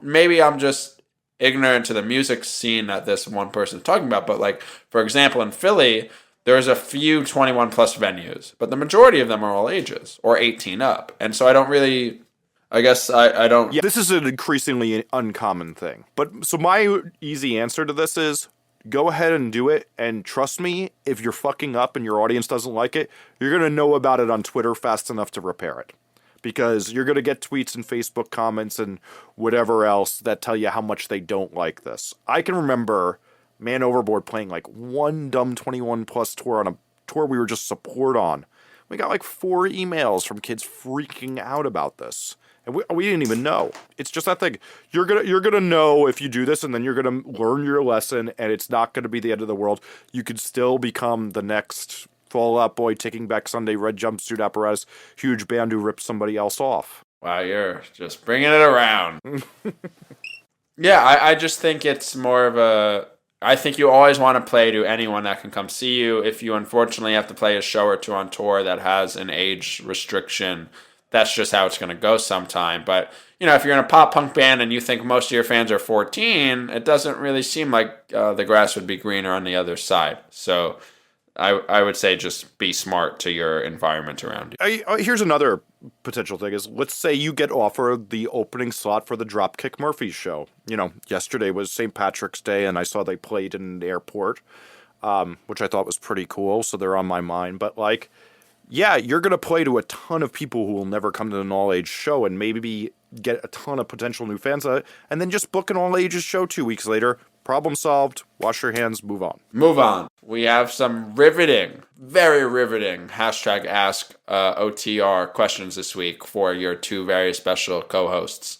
maybe I'm just ignorant to the music scene that this one person is talking about, but like, for example, in Philly, there's a few 21 plus venues, but the majority of them are all ages or 18 up. And so I don't really, I guess I don't. Yeah, this is an increasingly uncommon thing. But so my easy answer to this is go ahead and do it. And trust me, if you're fucking up and your audience doesn't like it, you're going to know about it on Twitter fast enough to repair it. Because you're going to get tweets and Facebook comments and whatever else that tell you how much they don't like this. I can remember Man Overboard playing like one dumb 21 plus tour on a tour we were just support on. We got like 4 emails from kids freaking out about this. And we didn't even know. It's just that thing. You're gonna know if you do this, and then you're gonna learn your lesson, and it's not gonna be the end of the world. You could still become the next Fall Out Boy, Taking Back Sunday, Red Jumpsuit Apparatus, huge band who rips somebody else off. Wow, you're just bringing it around. Yeah, I just think it's more of a... I think you always want to play to anyone that can come see you. If you unfortunately have to play a show or two on tour that has an age restriction, that's just how it's going to go sometime. But, you know, if you're in a pop punk band and you think most of your fans are 14, it doesn't really seem like the grass would be greener on the other side. So I would say just be smart to your environment around you. Here's another potential thing is, let's say you get offered the opening slot for the Dropkick Murphys show. Yesterday was St. Patrick's Day, and I saw they played in an airport, which I thought was pretty cool, so they're on my mind. But, yeah, you're going to play to a ton of people who will never come to an all-age show and maybe get a ton of potential new fans, and then just book an all-ages show 2 weeks later. Problem solved. Wash your hands. Move on. Move on. We have some riveting, very riveting #ask OTR questions this week for your two very special co-hosts.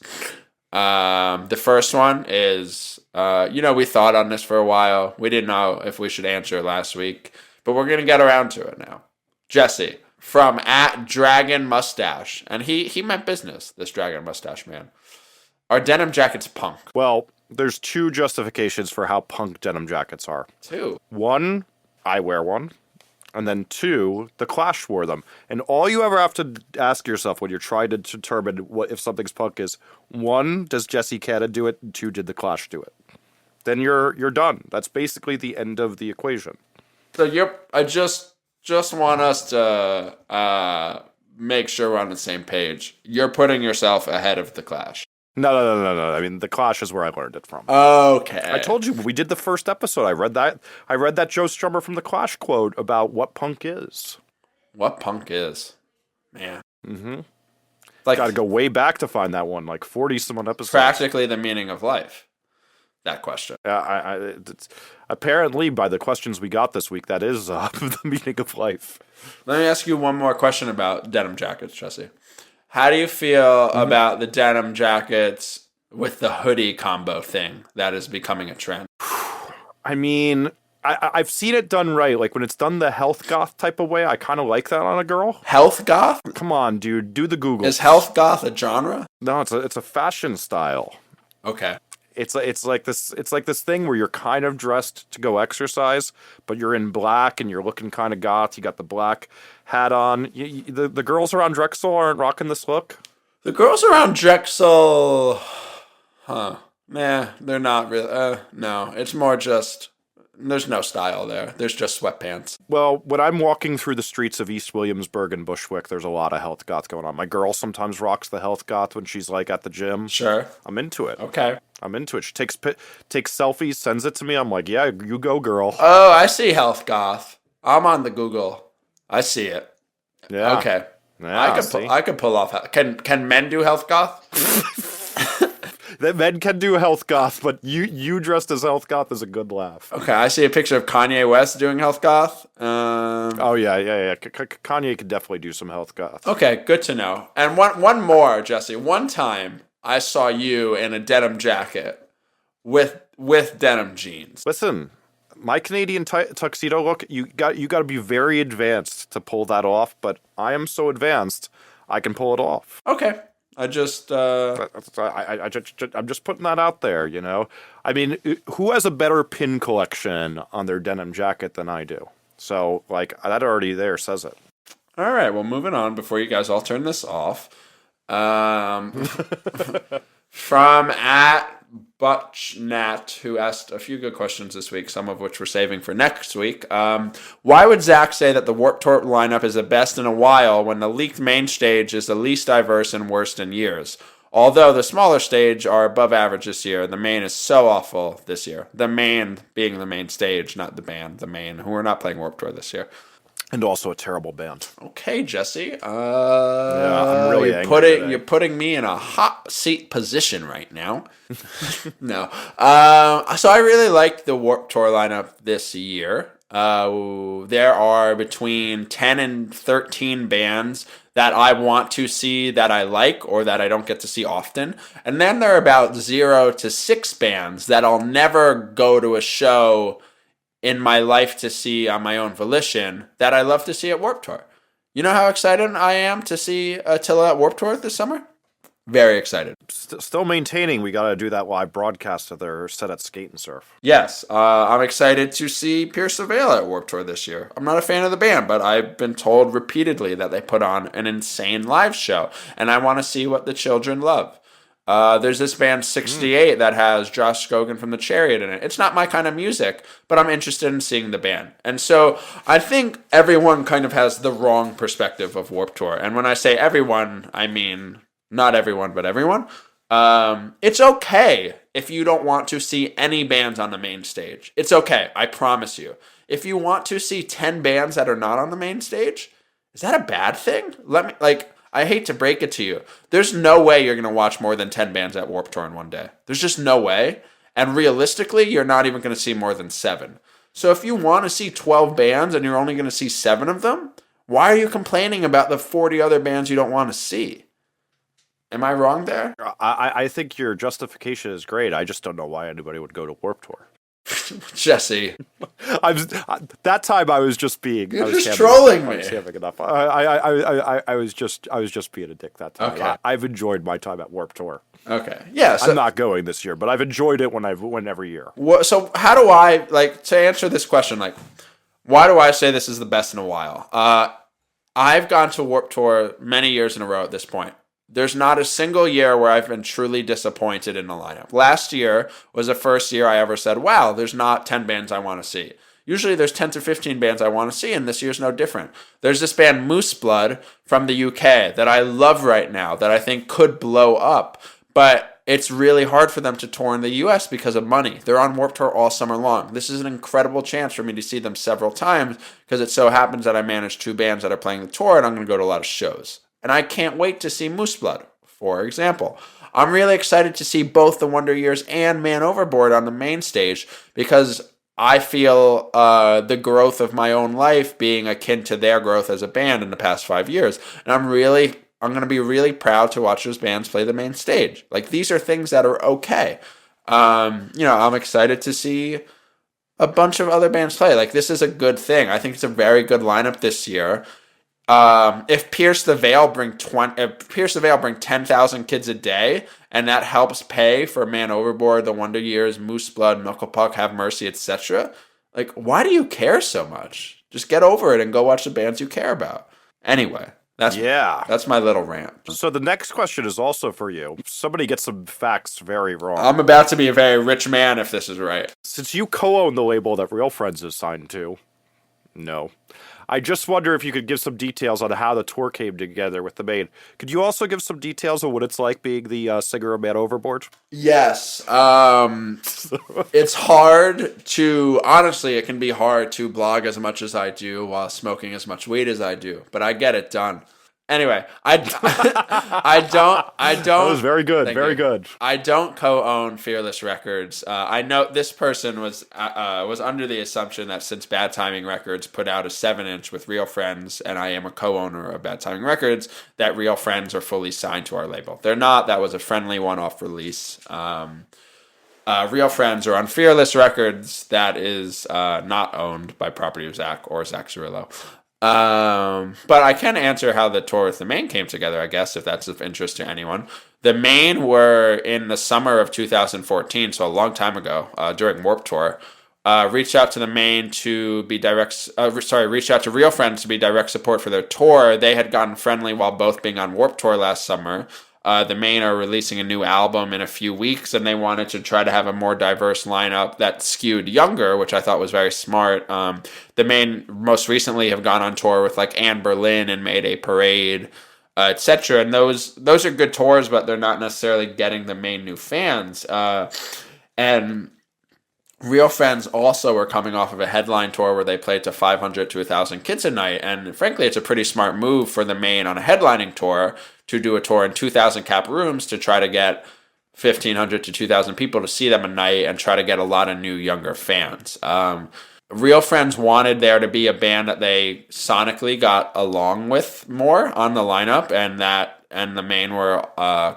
The first one is, we thought on this for a while. We didn't know if we should answer it last week, but we're going to get around to it now. Jesse, from @DragonMustache, and he meant business, this Dragon Mustache man. Are denim jackets punk? Well, there's two justifications for how punk denim jackets are. Two. One, I wear one. And then two, The Clash wore them. And all you ever have to ask yourself when you're trying to determine what if something's punk is, one, does Jesse Cannon do it? And two, did The Clash do it? Then you're done. That's basically the end of the equation. So I just want us to make sure we're on the same page. You're putting yourself ahead of The Clash. No. I mean, The Clash is where I learned it from. Okay. I told you, we did the first episode. I read that Joe Strummer from The Clash quote about what punk is. What punk is. Man. Mm-hmm. Gotta go way back to find that one, 40-some episodes. Practically the meaning of life. That question. It's, apparently, by the questions we got this week, that is the meaning of life. Let me ask you one more question about denim jackets, Jesse. How do you feel about the denim jackets with the hoodie combo thing that is becoming a trend? I mean, I've seen it done right. When it's done the health goth type of way, I kind of like that on a girl. Health goth? Come on, dude. Do the Google. Is health goth a genre? No, it's a fashion style. Okay. It's like this thing where you're kind of dressed to go exercise, but you're in black and you're looking kind of goth. You got the black hat on. The girls around Drexel aren't rocking this look. The girls around Drexel, they're not really. No, it's more just there's no style there. There's just sweatpants. Well, when I'm walking through the streets of East Williamsburg and Bushwick, there's a lot of health goth going on. My girl sometimes rocks the health goth when she's at the gym. Sure. I'm into it. Okay. I'm into it. She takes selfies, sends it to me. I'm like, yeah, you go, girl. Oh, I see health goth. I'm on the Google. I see it. Yeah. Okay. Yeah, I could pull off. Can men do health goth? That men can do health goth, but you dressed as health goth is a good laugh. Okay, I see a picture of Kanye West doing health goth. Oh yeah. Kanye could definitely do some health goth. Okay, good to know. And one more, Jesse. One time I saw you in a denim jacket with denim jeans. Listen, my Canadian tuxedo look, you got to be very advanced to pull that off, but I am so advanced, I can pull it off. Okay. I'm just putting that out there, I mean, who has a better pin collection on their denim jacket than I do? So, that already there says it. All right, well, moving on before you guys all turn this off. From @ButchNat, who asked a few good questions this week, some of which we're saving for next week. Why would Zach say that the Warped Tour lineup is the best in a while when the leaked main stage is the least diverse and worst in years? Although the smaller stage are above average this year, the main is so awful this year. The main being the main stage, not the band, the main, who are not playing Warped Tour this year. And also a terrible band. Okay, Jesse. Yeah, I'm really angry you're putting me in a hot seat position right now. No. So I really like the Warped Tour lineup this year. There are between 10 and 13 bands that I want to see that I like or that I don't get to see often. And then there are about 0 to 6 bands that I'll never go to a show in my life to see on my own volition that I love to see at Warped Tour. You know how excited I am to see Attila at Warped Tour this summer? Very excited. Still maintaining we got to do that live broadcast of their set at Skate and Surf. Yes, I'm excited to see Pierce the Veil at Warped Tour this year. I'm not a fan of the band, but I've been told repeatedly that they put on an insane live show, and I want to see what the children love. There's this band 68 that has Josh Skogan from the Chariot in it. It's not my kind of music, but I'm interested in seeing the band. And so I think everyone kind of has the wrong perspective of Warped Tour. And when I say everyone, I mean not everyone, but everyone. It's okay if you don't want to see any bands on the main stage. It's okay, I promise you. If you want to see 10 bands that are not on the main stage, is that a bad thing? I hate to break it to you. There's no way you're going to watch more than 10 bands at Warped Tour in one day. There's just no way. And realistically, you're not even going to see more than 7. So if you want to see 12 bands and you're only going to see 7 of them, why are you complaining about the 40 other bands you don't want to see? Am I wrong there? I think your justification is great. I just don't know why anybody would go to Warped Tour. Jesse. That time I was just being. You're just trolling me. I was having enough. I was just being a dick that time. Okay. I've enjoyed my time at Warped Tour. Okay. Yeah. So, I'm not going this year, but I've enjoyed it when I've went every year. So how do I to answer this question? Why do I say this is the best in a while? I've gone to Warped Tour many years in a row at this point. There's not a single year where I've been truly disappointed in the lineup. Last year was the first year I ever said, wow, there's not 10 bands I want to see. Usually there's 10 to 15 bands I want to see, and this year's no different. There's this band Moose Blood from the UK that I love right now that I think could blow up, but it's really hard for them to tour in the US because of money. They're on Warped Tour all summer long. This is an incredible chance for me to see them several times because it so happens that I manage 2 bands that are playing the tour, and I'm going to go to a lot of shows. And I can't wait to see Moose Blood, for example. I'm really excited to see both the Wonder Years and Man Overboard on the main stage because I feel the growth of my own life being akin to their growth as a band in the past 5 years. And I'm going to be really proud to watch those bands play the main stage. These are things that are okay. I'm excited to see a bunch of other bands play. This is a good thing. I think it's a very good lineup this year. If Pierce the Veil bring 10,000 kids a day, and that helps pay for Man Overboard, The Wonder Years, Moose Blood, Knuckle Puck, Have Mercy, etc., why do you care so much? Just get over it and go watch the bands you care about. Anyway, that's my little rant. So the next question is also for you. Somebody gets some facts very wrong. I'm about to be a very rich man if this is right. Since you co-own the label that Real Friends is signed to, no. I just wonder if you could give some details on how the tour came together with the Maine. Could you also give some details on what it's like being the singer of Man Overboard? Yes. It's hard to, honestly, it can be hard to blog as much as I do while smoking as much weed as I do, but I get it done. Anyway, I don't. That was very good, very good. I don't co-own Fearless Records. I know this person was under the assumption that since Bad Timing Records put out a 7-inch with Real Friends, and I am a co-owner of Bad Timing Records, that Real Friends are fully signed to our label. They're not. That was a friendly one-off release. Real Friends are on Fearless Records. That is not owned by Property of Zach or Zach Cirillo. But I can answer how the tour with the Maine came together, I guess, if that's of interest to anyone. The Maine were in the summer of 2014, so a long time ago, during Warped Tour, reached out to the Maine to be reached out to Real Friends to be direct support for their tour. They had gotten friendly while both being on Warped Tour last summer. The Maine are releasing a new album in a few weeks, and they wanted to try to have a more diverse lineup that skewed younger, which I thought was very smart. The Maine most recently have gone on tour with Anne Berlin and Mayday Parade, etc. And those are good tours, but they're not necessarily getting the Maine new fans. And Real Friends also were coming off of a headline tour where they played to 500 to 1,000 kids a night. And frankly, it's a pretty smart move for the Maine on a headlining tour to do a tour in 2,000 cap rooms to try to get 1,500 to 2,000 people to see them a night and try to get a lot of new, younger fans. Real Friends wanted there to be a band that they sonically got along with more on the lineup, and the Maine were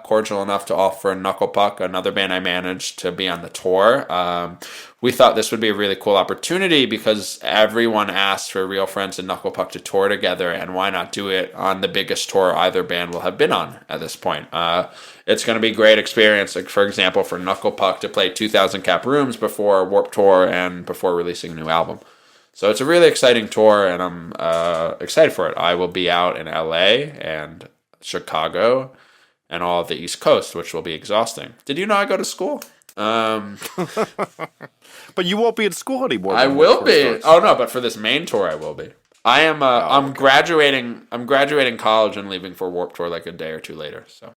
cordial enough to offer Knuckle Puck, another band I managed, to be on the tour. We thought this would be a really cool opportunity because everyone asked for Real Friends and Knuckle Puck to tour together, and why not do it on the biggest tour either band will have been on at this point. It's going to be a great experience, for example, for Knuckle Puck to play 2,000 cap rooms before Warped Tour and before releasing a new album. So it's a really exciting tour, and I'm excited for it. I will be out in LA and Chicago and all of the East Coast, which will be exhausting. Did you know I go to school? But you won't be in school anymore. I will be. Oh no, but for this main tour, I will be. I am. I'm okay. graduating. I'm graduating college and leaving for Warped Tour like a day or two later. So,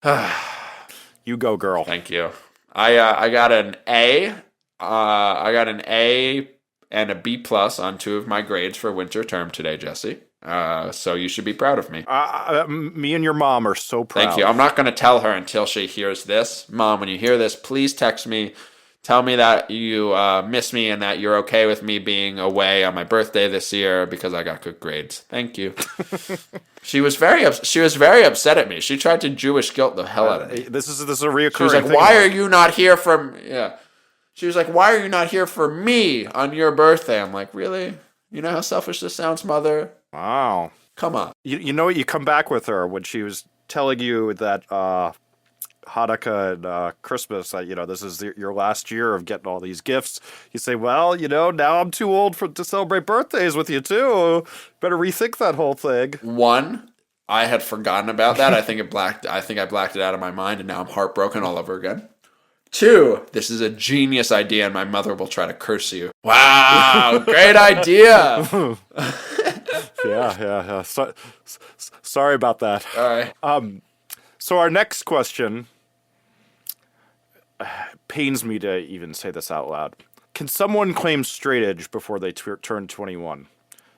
You go, girl. thank you. I got an A. I got an A and a B plus on 2 of my grades for winter term today, Jesse. So you should be proud of me. Me and your mom are so proud. Thank you. I'm not going to tell her until she hears this. Mom, when you hear this, please text me. Tell me that you miss me and that you're okay with me being away on my birthday this year because I got good grades. Thank you. She was very upset at me. She tried to Jewish guilt the hell out of me. This is a reoccurring She was like, thing. "Why are you not here for?" Yeah. She was like, "Why are you not here for me on your birthday?" I'm like, "Really? You know how selfish this sounds, mother? Wow. Come on." You know what? You come back with her when she was telling you that Hanukkah and Christmas, this is your last year of getting all these gifts. You say, well, now I'm too old to celebrate birthdays with you too. Better rethink that whole thing. 1, I had forgotten about that. I think I blacked it out of my mind, and now I'm heartbroken all over again. 2, this is a genius idea, and my mother will try to curse you. Wow, great idea. Yeah. Sorry about that. All right. So our next question pains me to even say this out loud. Can someone claim straight edge before they turn 21?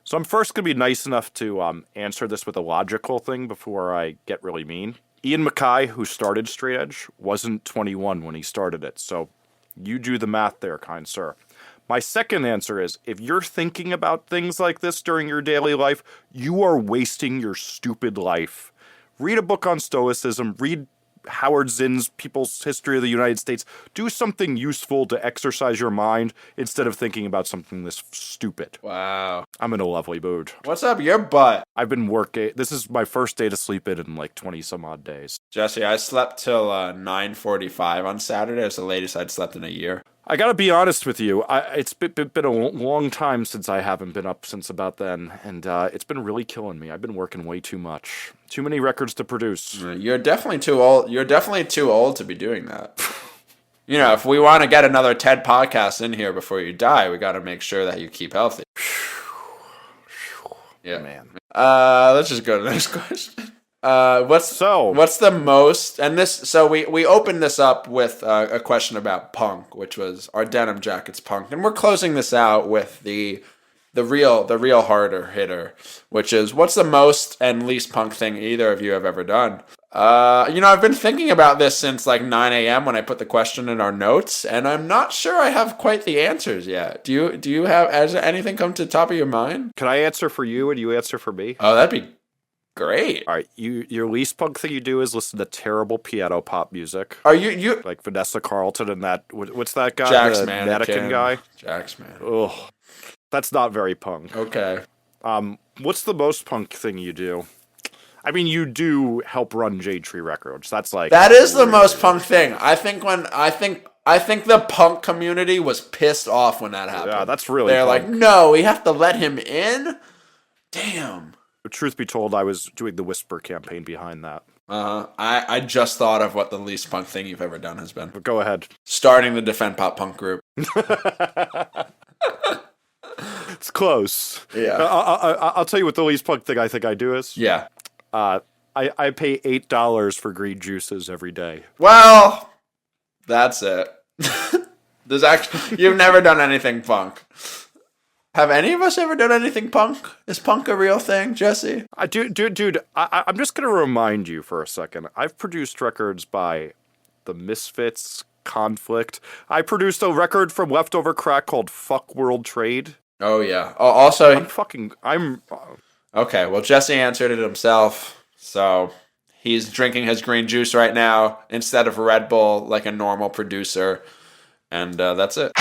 So I'm first going to be nice enough to answer this with a logical thing before I get really mean. Ian MacKaye, who started straight edge, wasn't 21 when he started it. So you do the math there, kind sir. My second answer is, if you're thinking about things like this during your daily life, you are wasting your stupid life. Read a book on Stoicism. Read Howard Zinn's People's History of the United States. Do something useful to exercise your mind instead of thinking about something this stupid. Wow. I'm in a lovely mood. What's up your butt? I've been working. This is my first day to sleep in like 20 some odd days. Jesse, I slept till 9:45 on Saturday. It's the latest I'd slept in a year. I gotta be honest with you. It's been a long time since I haven't been up since about then, and it's been really killing me. I've been working way too much. Too many records to produce. You're definitely too old. You're definitely too old to be doing that. If we want to get another TED podcast in here before you die, we got to make sure that you keep healthy. Yeah, Man. Let's just go to the next question. What's the most, and this, so we opened this up with a question about punk, which was, are denim jackets punk? And we're closing this out with the real harder hitter, which is, what's the most and least punk thing either of you have ever done? I've been thinking about this since like 9 a.m. when I put the question in our notes, and I'm not sure I have quite the answers yet. Do you have, has anything come to the top of your mind? Can I answer for you and you answer for me? Oh, that'd be great. All right, your least punk thing you do is listen to terrible piano pop music. Are you like Vanessa Carlton and that? What's that guy? Jax the Mannequin guy. Jax man. Ugh, that's not very punk. Okay. What's the most punk thing you do? I mean, you do help run Jade Tree Records. That's like that is the most punk thing. I think the punk community was pissed off when that happened. Yeah, that's really. They're punk. like, no, we have to let him in. Damn. Truth be told, I was doing the Whisper campaign behind that. I just thought of what the least punk thing you've ever done has been. But go ahead. Starting the Defend Pop Punk group. It's close. Yeah. I'll tell you what the least punk thing I think I do is. Yeah. I pay $8 for green juices every day. Well, that's it. You've never done anything punk. Have any of us ever done anything punk? Is punk a real thing, Jesse? Dude, I'm just going to remind you for a second. I've produced records by The Misfits, Conflict. I produced a record from Leftover Crack called Fuck World Trade. Oh, yeah. Oh, also... Okay, well, Jesse answered it himself, so he's drinking his green juice right now instead of Red Bull like a normal producer, and that's it.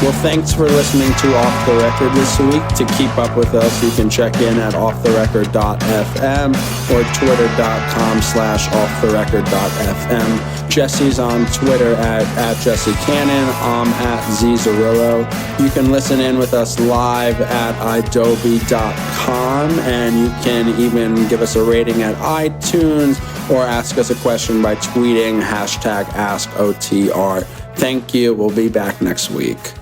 Well, thanks for listening to Off the Record this week. To keep up with us, you can check in at offtherecord.fm or twitter.com/offtherecord.fm. Jesse's on Twitter at Jesse Cannon. I'm at Zezarillo. You can listen in with us live at idobi.com, and you can even give us a rating at iTunes or ask us a question by tweeting #AskOTR. Thank you. We'll be back next week.